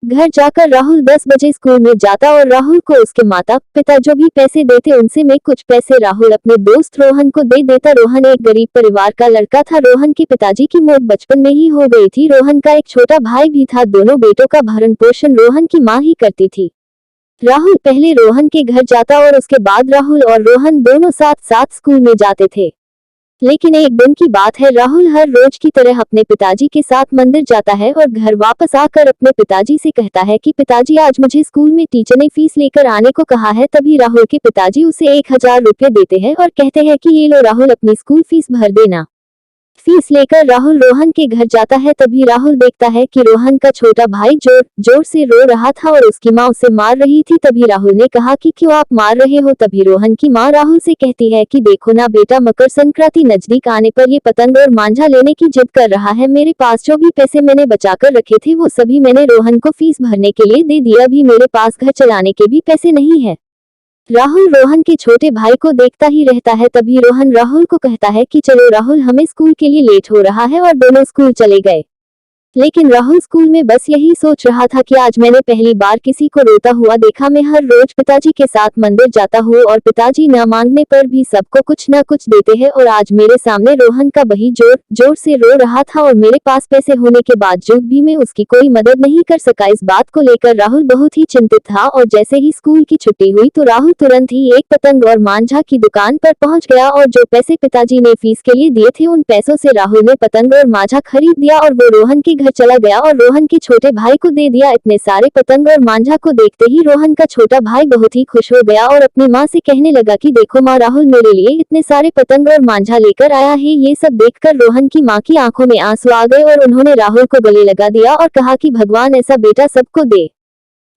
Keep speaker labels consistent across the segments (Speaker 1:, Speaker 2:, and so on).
Speaker 1: घर जाकर राहुल 10 बजे स्कूल में जाता और राहुल को उसके माता पिता जो भी पैसे देते उनसे में कुछ पैसे राहुल अपने दोस्त रोहन को दे देता। रोहन एक गरीब परिवार का लड़का था। रोहन के पिताजी की मौत बचपन में ही हो गई थी। रोहन का एक छोटा भाई भी था। दोनों बेटों का भरण पोषण रोहन की माँ ही करती थी। राहुल पहले रोहन के घर जाता और उसके बाद राहुल और रोहन दोनों साथ साथ स्कूल में जाते थे। लेकिन एक दिन की बात है, राहुल हर रोज की तरह अपने पिताजी के साथ मंदिर जाता है और घर वापस आकर अपने पिताजी से कहता है कि पिताजी आज मुझे स्कूल में टीचर ने फीस लेकर आने को कहा है। तभी राहुल के पिताजी उसे 1000 रुपये देते हैं और कहते हैं कि ये लो राहुल, अपनी स्कूल फीस भर देना। फीस लेकर राहुल रोहन के घर जाता है। तभी राहुल देखता है कि रोहन का छोटा भाई जोर जोर से रो रहा था और उसकी माँ उसे मार रही थी। तभी राहुल ने कहा कि क्यों आप मार रहे हो। तभी रोहन की माँ राहुल से कहती है कि देखो ना बेटा, मकर संक्रांति नजदीक आने पर ये पतंग और मांझा लेने की जिद कर रहा है। मेरे पास जो भी पैसे मैंने बचाकर रखे थे वो सभी मैंने रोहन को फीस भरने के लिए दे दिया। अभी मेरे पास घर चलाने के भी पैसे नहीं है। राहुल रोहन के छोटे भाई को देखता ही रहता है। तभी रोहन राहुल को कहता है कि चलो राहुल, हमें स्कूल के लिए लेट हो रहा है, और दोनों स्कूल चले गए। लेकिन राहुल स्कूल में बस यही सोच रहा था कि आज मैंने पहली बार किसी को रोता हुआ देखा। मैं हर रोज पिताजी के साथ मंदिर जाता हूँ और पिताजी न मांगने पर भी सबको कुछ न कुछ देते हैं, और आज मेरे सामने रोहन का भाई जोर जोर से रो रहा था और मेरे पास पैसे होने के बावजूद भी मैं उसकी कोई मदद नहीं कर सका। इस बात को लेकर राहुल बहुत ही चिंतित था और जैसे ही स्कूल की छुट्टी हुई तो राहुल तुरंत ही एक पतंग और मांझा की दुकान पर पहुंच गया और जो पैसे पिताजी ने फीस के लिए दिए थे उन पैसों से राहुल ने पतंग और मांझा खरीद दिया और वो रोहन के घर चला गया और रोहन के छोटे भाई को दे दिया। इतने सारे पतंग और मांझा को देखते ही रोहन का छोटा भाई बहुत ही खुश हो गया और अपनी माँ से कहने लगा कि देखो माँ, राहुल मेरे लिए इतने सारे पतंग और मांझा लेकर आया है। ये सब देखकर रोहन की माँ की आंखों में आंसू आ गए और उन्होंने राहुल को गले लगा दिया और कहा कि भगवान ऐसा बेटा सबको दे।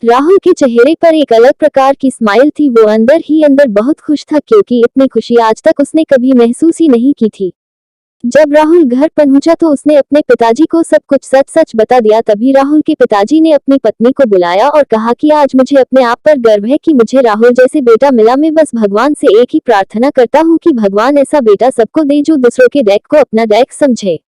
Speaker 1: राहुल के चेहरे पर एक अलग प्रकार की स्माइल थी। वो अंदर ही अंदर बहुत खुश था क्योंकि इतनी खुशी आज तक उसने कभी महसूस ही नहीं की थी। जब राहुल घर पहुंचा तो उसने अपने पिताजी को सब कुछ सच सच बता दिया। तभी राहुल के पिताजी ने अपनी पत्नी को बुलाया और कहा कि आज मुझे अपने आप पर गर्व है कि मुझे राहुल जैसे बेटा मिला। मैं बस भगवान से एक ही प्रार्थना करता हूँ कि भगवान ऐसा बेटा सबको दे जो दूसरों के दैक को अपना दैक समझे।